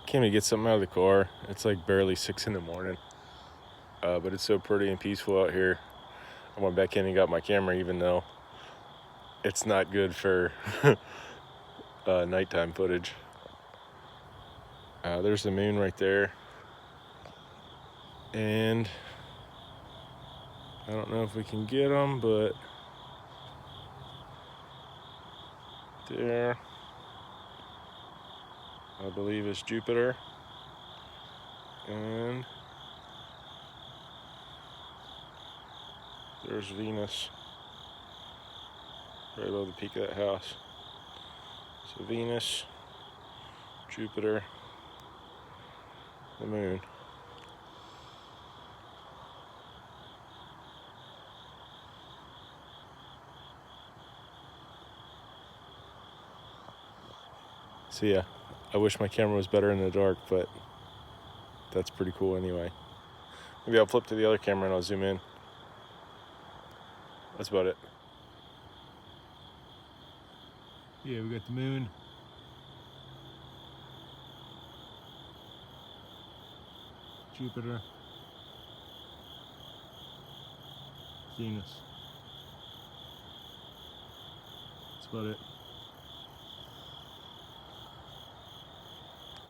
Can't even get something out of the car. It's like barely 6 in the morning. But it's so pretty and peaceful out here. I went back in and got my camera, even though it's not good for nighttime footage. There's the moon right there. And I don't know if we can get them, but there, I believe, is Jupiter. And there's Venus, right above the peak of that house. So Venus, Jupiter, the moon. So yeah, I wish my camera was better in the dark, but that's pretty cool anyway. Maybe I'll flip to the other camera and I'll zoom in. That's about it. Yeah, we got the moon. Jupiter. Venus. That's about it.